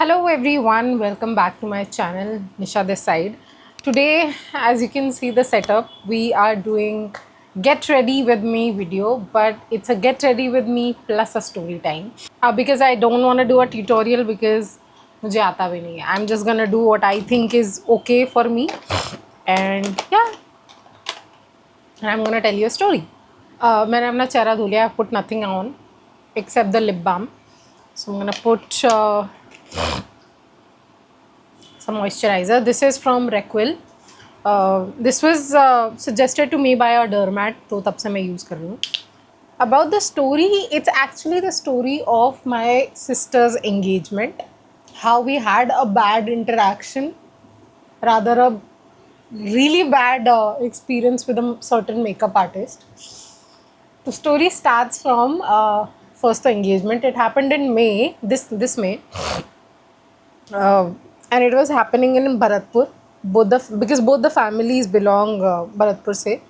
Hello everyone, welcome back to my channel Nisha this side. Today, as you can see the setup, we are doing get ready with me video, but it's a get ready with me plus a story time. Because I don't want to do a tutorial because मुझे आता भी नहीं है. I'm just gonna do what I think is okay for me, and yeah, and I'm gonna tell you a story. मैंने अपना चेहरा धो लिया. I've put nothing on except the lip balm. So I'm gonna put some moisturizer. This is from Requil. This was suggested to me by a dermat, तो तब से मैं use कर रही हूँ. About the story, it's actually the story of my sister's engagement. How we had a bad interaction, rather a really bad experience with a certain makeup artist. The story starts from first the engagement. It happened in May, this May, and it was happening in Bharatpur. Because both the families belong Bharatpur से,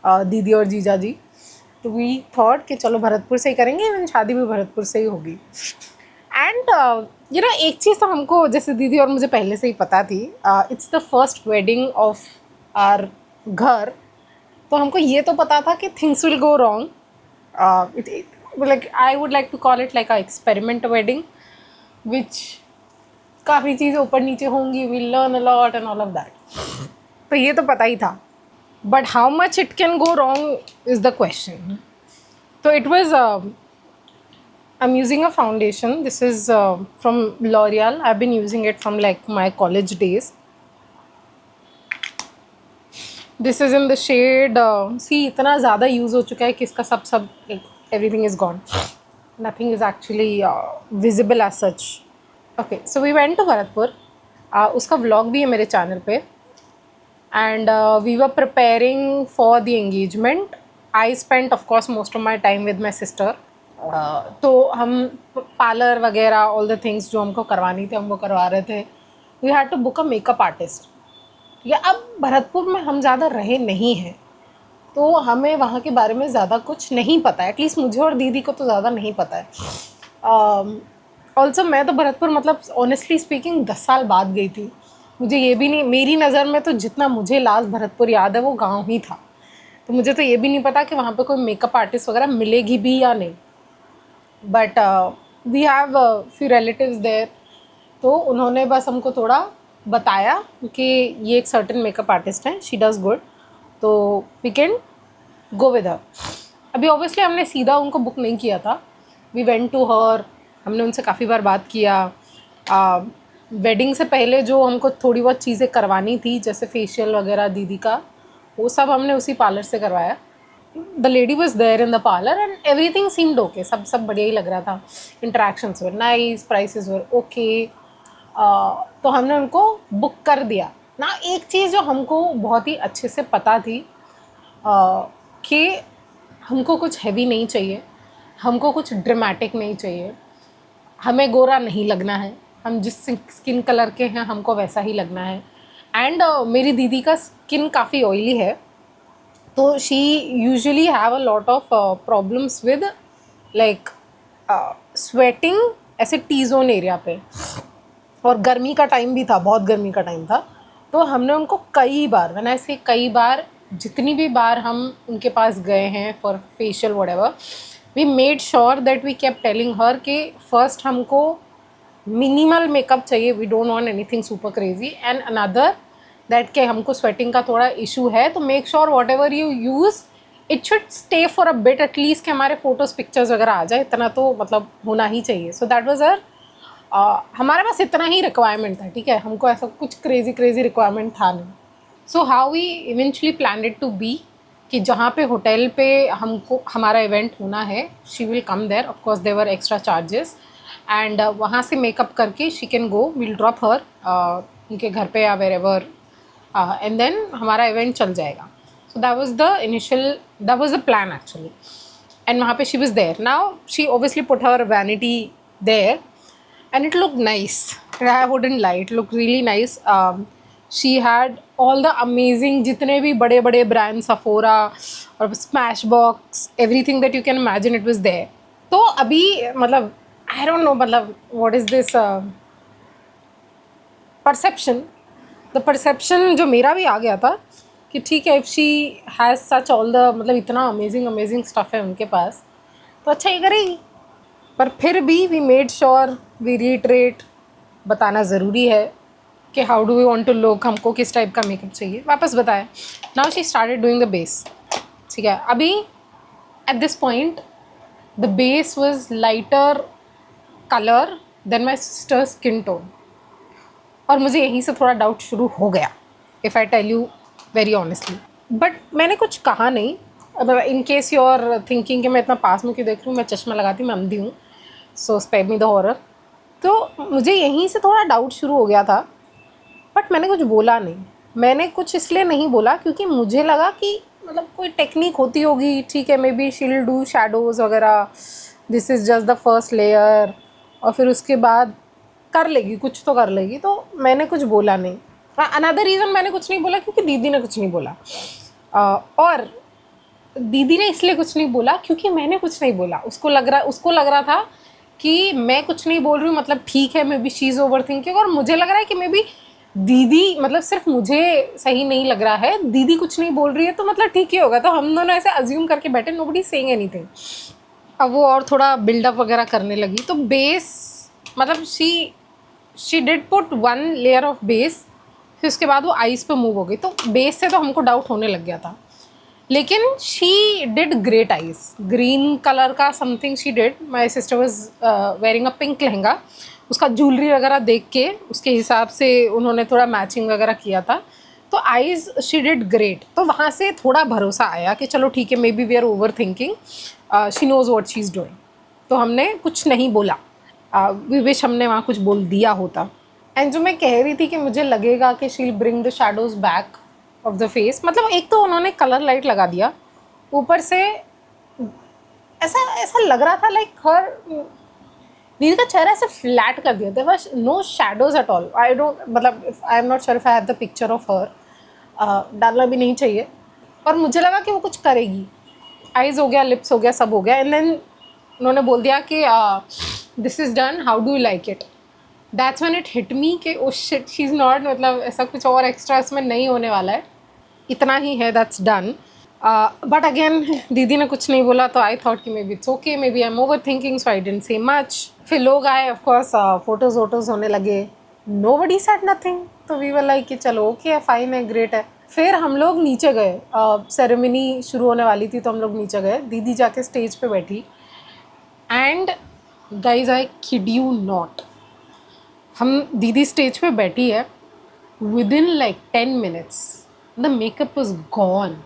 दीदी और जीजा जी. तो we thought कि चलो भरतपुर से ही करेंगे, and शादी भी भरतपुर से ही होगी. एंड एक चीज़ तो हमको जैसे दीदी और मुझे पहले से ही पता थी. It's the first wedding of our घर, तो हमको ये तो पता था कि things will go wrong. Like I would like to call it like a experiment wedding, which काफ़ी चीज़ें ऊपर नीचे होंगी. We learn a lot and all of that. तो ये तो पता ही था, but how much it can go wrong is the question. तो it was I'm using a foundation. This is from L'Oreal. I've been using it from like my college days. This is in the shade see, इतना ज़्यादा use हो चुका है कि इसका सब everything is gone. Nothing is actually visible as such. Okay, so we went to Bharatpur. उसका vlog भी है मेरे channel पे. And we were preparing for the engagement. I spent of course most of my time with my sister. तो हम parlour वगैरह all the things जो हमको करवानी थी हम वो करवा रहे थे. We had to book a makeup artist. या अब भरतपुर में हम ज़्यादा रहे नहीं हैं, तो हमें वहाँ के बारे में ज़्यादा कुछ नहीं पता है. एटलीस्ट मुझे और दीदी को तो ज़्यादा नहीं पता है. ऑल्सो मैं तो भरतपुर मतलब ऑनेस्टली स्पीकिंग 10 साल बाद गई थी. मुझे ये भी नहीं, मेरी नज़र में तो जितना मुझे लास्ट भरतपुर याद है वो गाँव ही था. तो मुझे तो ये भी नहीं पता कि वहाँ पर कोई मेकअप आर्टिस्ट वगैरह मिलेगी भी या नहीं. But we have few relatives there. तो उन्होंने बस हमको थोड़ा बताया कि ये एक सर्टन मेकअप आर्टिस्ट हैं, शी डज़ गुड, तो we can go with her. अभी ऑब्वियसली हमने सीधा उनको बुक नहीं किया था. We went to her. हमने उनसे काफ़ी बार बात किया. वेडिंग से पहले जो हमको थोड़ी बहुत चीज़ें करवानी थी, जैसे फेशियल वगैरह दीदी का, वो सब हमने उसी पार्लर से करवाया. The lady was there in the parlor and everything seemed okay. सब बढ़िया ही लग रहा था. Interactions were nice, prices were okay. तो हमने उनको बुक कर दिया ना. एक चीज़ जो हमको बहुत ही अच्छे से पता थी कि हमको कुछ हैवी नहीं चाहिए, हमको कुछ ड्रामेटिक नहीं चाहिए, हमें गोरा नहीं लगना है, हम जिस स्किन कलर के हैं हमको वैसा ही लगना है. एंड मेरी दीदी का स्किन काफ़ी ऑयली है, तो she usually have a lot of problems with like sweating ऐसे टी जोन एरिया पे. और गर्मी का टाइम भी था, बहुत गर्मी का टाइम था. तो हमने उनको कई बार, मैंने ऐसे कई बार, जितनी भी बार हम उनके पास गए हैं for facial whatever, we made sure that we kept telling her कि फर्स्ट हमको मिनिमल मेकअप चाहिए, we don't want anything super crazy. And another that के हमको स्वेटिंग का थोड़ा इशू है, तो make sure whatever you use it should stay for a bit at least, कि हमारे फोटोज़ पिक्चर्स वगैरह आ जाए. इतना तो मतलब होना ही चाहिए. सो दैट वाज अर हमारे पास इतना ही रिक्वायरमेंट था. ठीक है, हमको ऐसा कुछ क्रेज़ी रिक्वायरमेंट था नहीं. So how we eventually plan it to be कि जहाँ पे होटल पे हमको हमारा इवेंट होना है, she will come there. Of course they were extra charges. And वहाँ से मेकअप करके she can go, will drop her उनके घर पे या वेर एवर, एंड देन हमारा इवेंट चल जाएगा. So that was the plan actually. And वहाँ पे she was there. Now she obviously put her vanity there and it look nice. I wouldn't lie, it look really nice. She had all the amazing, जितने भी बड़े बड़े brand, Sephora और Smashbox, everything that you can imagine it was there. तो अभी मतलब I don't know, मतलब what is this perception जो मेरा भी आ गया था कि ठीक है, if she has such all the, मतलब इतना अमेजिंग स्टफ़ है उनके पास, तो अच्छा ही करेगी। पर फिर भी we made sure, we retreat, बताना ज़रूरी है कि how do we want to look, हमको किस टाइप का मेकअप चाहिए, वापस बताया। Now she started doing the base. ठीक है, अभी at this point the base was lighter colour than my sister skin tone, और मुझे यहीं से थोड़ा डाउट शुरू हो गया, if I tell you very honestly. But मैंने कुछ कहा नहीं। अब इन केस यू आर थिंकिंग कि मैं इतना पास में क्यों देख रही हूँ, मैं चश्मा लगाती, मैं अंधी हूँ, सो स्पेयर मी द हॉरर। तो मुझे यहीं से थोड़ा डाउट शुरू हो गया था, बट मैंने कुछ बोला नहीं। मैंने कुछ इसलिए नहीं बोला क्योंकि मुझे लगा कि मतलब कोई टेक्निक होती होगी, ठीक है, maybe she'll do shadows वगैरह, this is just the first layer, और फिर उसके बाद कर लेगी, कुछ तो कर लेगी। तो मैंने कुछ बोला नहीं। अनदर रीज़न मैंने कुछ नहीं बोला क्योंकि दीदी ने कुछ नहीं बोला, और दीदी ने इसलिए कुछ नहीं बोला क्योंकि मैंने कुछ नहीं बोला। उसको लग रहा था कि मैं कुछ नहीं बोल रही हूँ मतलब ठीक है, may be she is over thinking, और मुझे लग रहा है कि मे बी दीदी, मतलब सिर्फ मुझे सही नहीं लग रहा है, दीदी कुछ नहीं बोल रही है तो मतलब ठीक ही होगा। तो हम दोनों ऐसे अज्यूम करके बैठे, नोबडी सेइंग एनीथिंग। अब वो और थोड़ा बिल्डअप वगैरह करने लगी, तो बेस मतलब she did put 1 layer of base, फिर उसके बाद वो आईज पे मूव हो गई। तो बेस से तो हमको डाउट होने लग गया था, लेकिन she did great eyes, green colour का something she did. My sister was wearing a pink lehenga, उसका ज्वेलरी वगैरह देख के उसके हिसाब से उन्होंने थोड़ा मैचिंग वगैरह किया था। तो आईज शी डिड ग्रेट। तो वहाँ से थोड़ा भरोसा आया कि चलो ठीक है, maybe we are over thinking, she knows what she is doing. तो हमने कुछ नहीं बोला। वी विश हमने वहाँ कुछ बोल दिया होता। एंड जो मैं कह रही थी कि मुझे लगेगा कि she will bring the shadows back of the face, मतलब एक तो उन्होंने कलर लाइट लगा दिया, ऊपर से ऐसा ऐसा लग रहा था लाइक हर, दीदी का चेहरा ऐसे फ्लैट कर दिया। There was no shadows at all. I don't, मतलब I am not sure if I have the picture of her, डालना भी नहीं चाहिए। और मुझे लगा कि वो कुछ करेगी, आइज़ हो गया, लिप्स हो गया, सब हो गया, एंड देन उन्होंने बोल दिया कि this is done, how do you like it. That's when it hit me कि oh shit, she is not, मतलब ऐसा कुछ और एक्स्ट्रा इसमें नहीं होने वाला है, इतना ही है, दैट्स डन। बट अगेन दीदी ने कुछ नहीं बोला, तो आई थॉट कि maybe it's okay, maybe I am over thinking, so I didn't say much. फिर लोग आए, ऑफकोर्स फोटोज़ वोटोज़ होने लगे, नोबडी सेड नथिंग। तो वी वर लाइक कि चलो ओके है, फाइन है, ग्रेट है। फिर हम लोग नीचे गए, सेरेमनी शुरू होने वाली थी तो हम लोग नीचे गए, दीदी जाके स्टेज पे बैठी, and guys I kid you not, हम दीदी स्टेज पे बैठी है, within like 10 minutes the makeup was gone.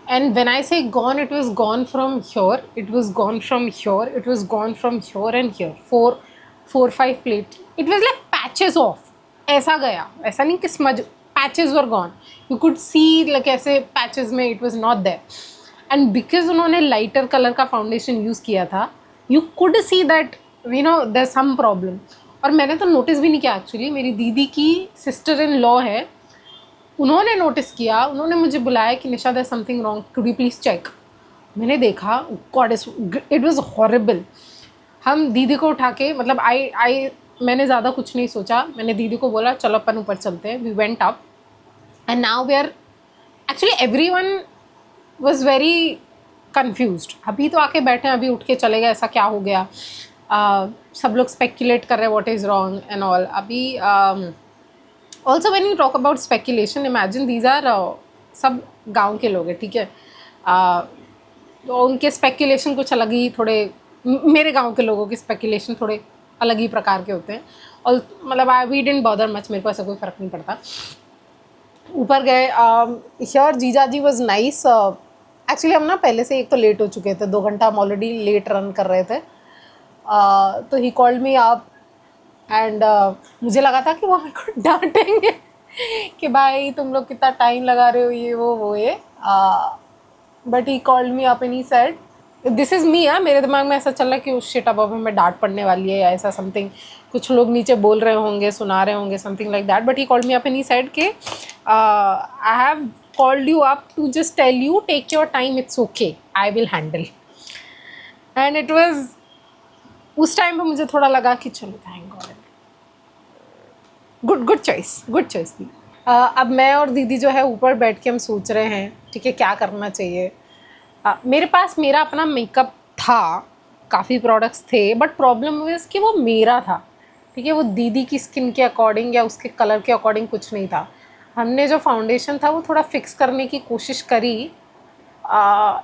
And when I say gone, it was gone from here, it was gone from here, it was gone from here and here, 5 plate, it was like patches off, ऐसा गया, ऐसा नहीं कि smudge, patches were gone, you could see like ऐसे patches में it was not there. And because उन्होंने lighter color का foundation use किया था, you could see that you know there's some problem. और मैंने तो नोटिस भी नहीं किया एक्चुअली, मेरी दीदी की सिस्टर इन लॉ है, उन्होंने नोटिस किया, उन्होंने मुझे बुलाया कि Nisha there something wrong, could you please check. मैंने देखा, गॉड इट वाज हॉरिबल। हम दीदी को उठा के, मतलब मैंने ज़्यादा कुछ नहीं सोचा, मैंने दीदी को बोला चलो अपन ऊपर चलते हैं। We went up and now we are, actually everyone was very confused. अभी तो आके बैठे हैं, अभी उठ के चले गए, ऐसा क्या हो गया। सब लोग स्पेक्यूलेट कर रहे हैं what is wrong and all. अभी also when you talk about speculation, imagine these are सब गांव के लोग हैं, ठीक है, तो उनके स्पेक्यूलेशन कुछ अलग ही, थोड़े मेरे गांव के लोगों के स्पेक्यूलेशन थोड़े अलग ही प्रकार के होते हैं। और मतलब वी डिडंट बॉदर मच, मेरे को ऐसा कोई फ़र्क नहीं पड़ता। ऊपर गए, हियर जीजा जी वॉज नाइस। एक्चुअली हम ना पहले से एक तो लेट हो चुके थे, 2 घंटा हम ऑलरेडी लेट रन कर रहे थे। तो ही कॉल्ड मी अप एंड मुझे लगा था कि वो मेरे को डांटेंगे कि भाई तुम लोग कितना टाइम लगा रहे हो, ये वो ये। But he called me up and he said, this is me. मेरे दिमाग में ऐसा चल रहा है कि उस शिट अब हमें डांट पड़ने वाली है या ऐसा समथिंग, कुछ लोग नीचे बोल रहे होंगे, सुना रहे होंगे, something like that. But he called me up and he said कि I have called you up to just tell you take your time, it's okay, I will handle. And it was, उस time पे मुझे थोड़ा लगा कि चलो thank God, good choice, good choice थी। अब मैं और दीदी जो है ऊपर बैठ के हम सोच रहे हैं, ठीक है, क्या करना चाहिए। मेरे पास मेरा अपना मेकअप था, काफ़ी प्रोडक्ट्स थे, बट प्रॉब्लम हुई कि वो मेरा था, ठीक है, वो दीदी की स्किन के अकॉर्डिंग या उसके कलर के अकॉर्डिंग कुछ नहीं था। हमने जो फाउंडेशन था वो थोड़ा फिक्स करने की कोशिश करी,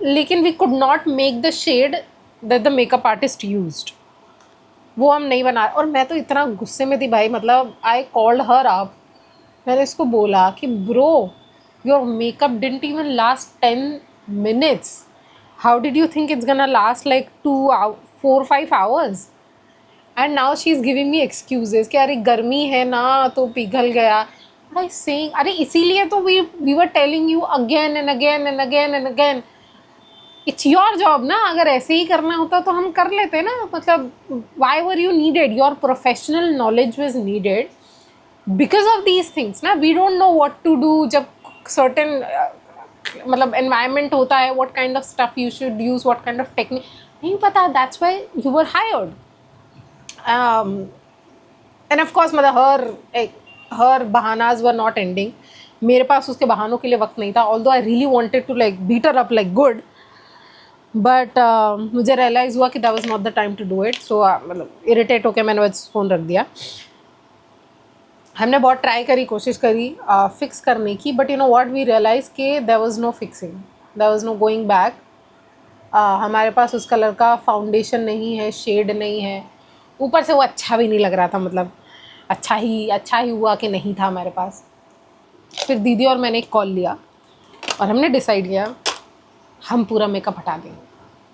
लेकिन we could not make the shade that the makeup artist used, वो हम नहीं बना। और मैं तो इतना गुस्से में थी भाई, मतलब आई कॉल्ड हर अप, मैंने इसको बोला कि bro your makeup didn't even last 10 minutes, how did you think it's गना last like 4-5 hours? And now she is giving me excuses कि अरे गर्मी है ना तो पिघल गया। आई सेइंग अरे इसीलिए तो we were telling you again and again and again and again, it's your job ना, अगर ऐसे ही करना होता तो हम कर लेते ना, मतलब why were you needed, your professional knowledge was needed because of these things ना। We don't know what to do जब सर्टेन मतलब एनवायरनमेंट होता है, what kind of stuff you should use, what kind of technique नहीं पता, that's why you were hired. And of course मतलब हर बहानाज were not ending, मेरे पास उसके बहानों के लिए वक्त नहीं था, although I really wanted to like beat her up like good, but मुझे रियलाइज़ हुआ कि that was not the time to do it. So मतलब इरिटेट होकर मैंने बस फ़ोन रख दिया। हमने बहुत ट्राई करी, कोशिश करी फिक्स करने की, but you know what, we realise कि there was no fixing, there was no going back. हमारे पास उस कलर का फाउंडेशन नहीं है, शेड नहीं है, ऊपर से वो अच्छा भी नहीं लग रहा था, मतलब अच्छा ही हुआ कि नहीं था हमारे पास। फिर दीदी और मैंने एक कॉल लिया और हमने डिसाइड किया हम पूरा मेकअप हटा देंगे,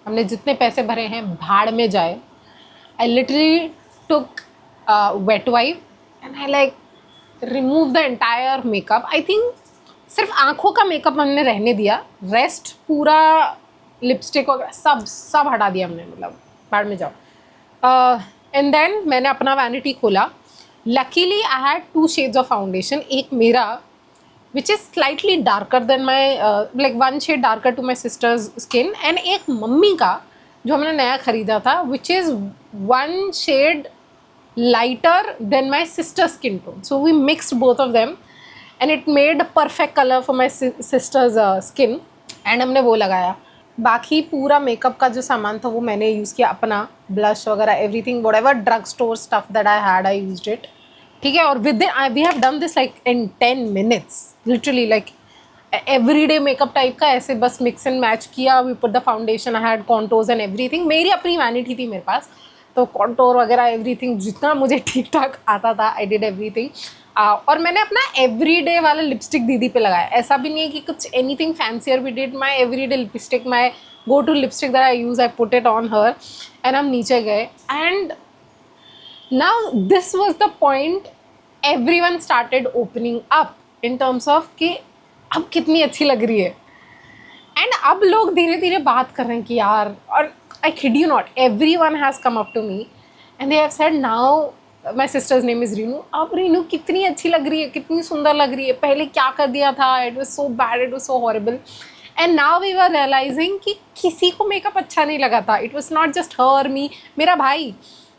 हमने जितने पैसे भरे हैं भाड़ में जाए। I literally took wait wipe and I like remove the entire makeup. I think सिर्फ आँखों का मेकअप हमने रहने दिया, रेस्ट पूरा लिपस्टिक वगैरह सब हटा दिया हमने, मतलब भाड़ में जाओ। एंड देन मैंने अपना वैनिटी खोला। Luckily I had 2 shades of foundation, एक मेरा which is slightly darker than my like 1 shade darker to my sister's skin, and एक मम्मी का जो हमने नया ख़रीदा था which is 1 shade lighter than my sister skin tone. So we mixed both of them and it made perfect colour for my sister's skin, and हमने वो लगाया। बाकी पूरा मेकअप का जो सामान था वो मैंने यूज़ किया अपना, ब्लश वगैरह everything, whatever drug store stuff that I had I used it, ठीक है। और with we have done this like in 10 minutes literally, like everyday makeup type का, ऐसे बस मिक्स एंड मैच किया। We put the foundation, I had contours and everything, मेरी अपनी vanity थी मेरे पास, तो कॉन्टोर वगैरह एवरीथिंग जितना मुझे ठीक ठाक आता था आई डिड एवरीथिंग। और मैंने अपना एवरीडे वाला लिपस्टिक दीदी पे लगाया, ऐसा भी नहीं है कि कुछ anything fancier we did, my everyday lipstick, my go to lipstick that I use, I put it on her and हम नीचे गए। And now this was the point, everyone started opening up in terms of कि अब कितनी अच्छी लग रही है। एंड अब लोग धीरे धीरे बात कर रहे हैं कि यार, और I kid you not, everyone has come up to me and they have said now, my sister's name is Rinu, अब रीनू कितनी अच्छी लग रही है, कितनी सुंदर लग रही है, पहले क्या कर दिया था, it was so bad, it was so horrible. And now we were realising कि किसी को मेकअप अच्छा नहीं लगा था, it was not just her me, मेरा भाई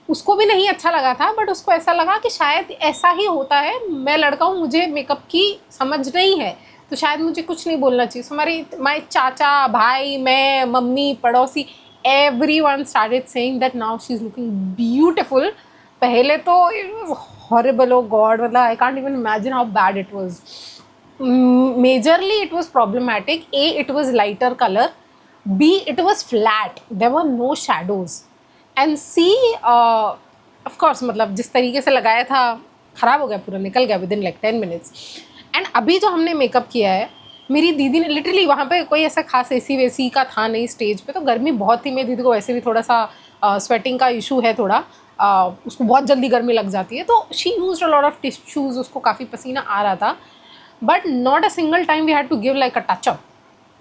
उसको भी नहीं अच्छा लगा था, बट उसको ऐसा लगा कि शायद ऐसा ही होता है, मैं लड़का हूँ, मुझे मेकअप की समझ नहीं है, तो शायद मुझे कुछ नहीं बोलना चाहिए। सो हमारे माई चाचा, भाई, मैं, मम्मी, पड़ोसी, everyone started saying that now she's looking beautiful. पहले तो it was horrible, oh God, मतलब I can't even imagine how bad it was. Majorly it was problematic. A, it was lighter color. B, it was flat. There were no shadows. And C, of course, मतलब जिस तरीके से लगाया था ख़राब हो गया, पूरा निकल गया within like 10 minutes. एंड अभी जो हमने मेकअप किया है, मेरी दीदी ने लिटरली, वहाँ पे कोई ऐसा खास एसी वेसी का था नहीं स्टेज पे, तो गर्मी बहुत थी, मेरी दीदी को वैसे भी थोड़ा सा स्वेटिंग का इशू है थोड़ा, उसको बहुत जल्दी गर्मी लग जाती है, तो she used a lot of tissues, उसको काफ़ी पसीना आ रहा था, but not a single time we had to give like a touch up.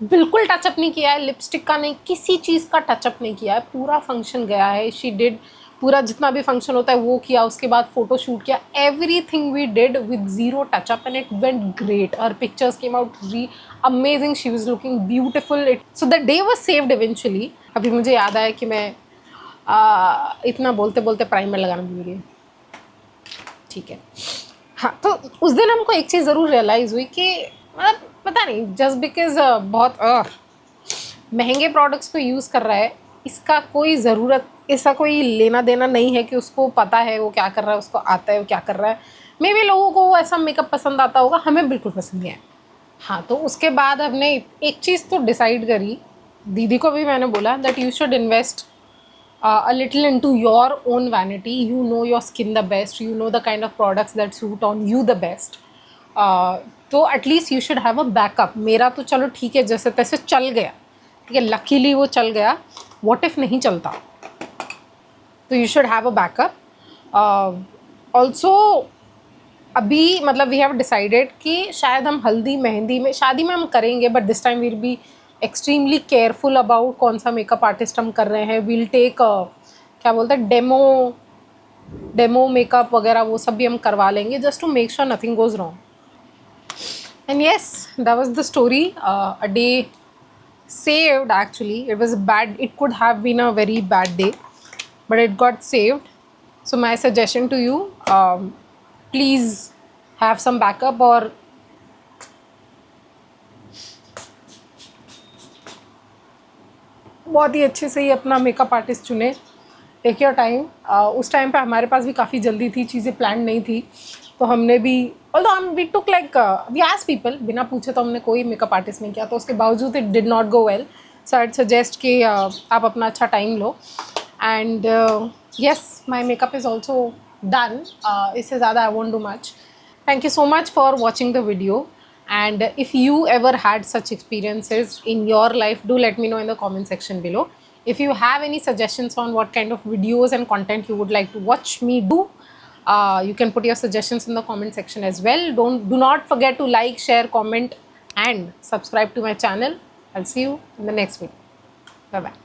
बिल्कुल टचअप नहीं किया है, लिपस्टिक का नहीं, किसी चीज़ का टचअप नहीं किया है, पूरा फंक्शन गया है। शी डिड पूरा जितना भी फंक्शन होता है वो किया, उसके बाद फ़ोटो शूट किया, everything we did with zero touch up and it went great. Her pictures came out amazing, she was looking beautiful, it so the day was saved eventually. अभी मुझे याद आया कि मैं इतना बोलते बोलते प्राइमर लगाना भूल गई, ठीक है। हाँ, तो उस दिन हमको एक चीज़ ज़रूर रियलाइज़ हुई कि मतलब पता नहीं, जस्ट बिकॉज़ बहुत महंगे प्रोडक्ट्स को यूज़ कर रहा है, इसका कोई ज़रूरत, इसका कोई लेना देना नहीं है कि उसको पता है वो क्या कर रहा है, उसको आता है वो क्या कर रहा है। मे बी लोगों को ऐसा मेकअप पसंद आता होगा, हमें बिल्कुल पसंद नहीं आया। हाँ, तो उसके बाद हमने एक चीज़ तो डिसाइड करी, दीदी को भी मैंने बोला that you should invest a little into your own vanity. You know your skin the best, you know the kind of products that suit on you the best. तो at least you should have a backup. मेरा तो चलो ठीक है, जैसे तैसे चल गया, ठीक है, लकीली वो चल गया। व्हाट इफ़ नहीं चलता, तो you should have a backup. Also अभी मतलब वी हैव डिसाइडेड कि शायद हम हल्दी मेहंदी में, शादी में हम करेंगे, but this time will be extremely careful about कौन सा मेकअप आर्टिस्ट हम कर रहे हैं। विल टेक क्या बोलते हैं, डेमो मेकअप वगैरह, वो सब भी हम करवा लेंगे, just to make sure nothing goes wrong. And yes, that was the story. A day saved, actually it was bad, it could have been a very bad day, but it got saved. So my suggestion to you, please have some backup, or बहुत ही अच्छे से ही अपना makeup artist चुने। Take your time. उस time पे हमारे पास भी काफ़ी जल्दी थी, चीज़ें प्लान नहीं थी, तो हमने भी ऑल्दो हम we took like we asked people, बिना पूछे तो हमने कोई मेकअप आर्टिस्ट नहीं किया, तो उसके बावजूद it did not go well. So I suggest कि आप अपना अच्छा time low. And yes, my makeup is also done. इससे ज़्यादा I won't do much. Thank you so much for watching the video, and if you ever had such experiences in your life, do let me know in the comment section below. If you have any suggestions on what kind of videos and content you would like to watch me do, you can put your suggestions in the comment section as well. Do not forget to like, share, comment and subscribe to my channel. I'll see you in the next video. Bye bye.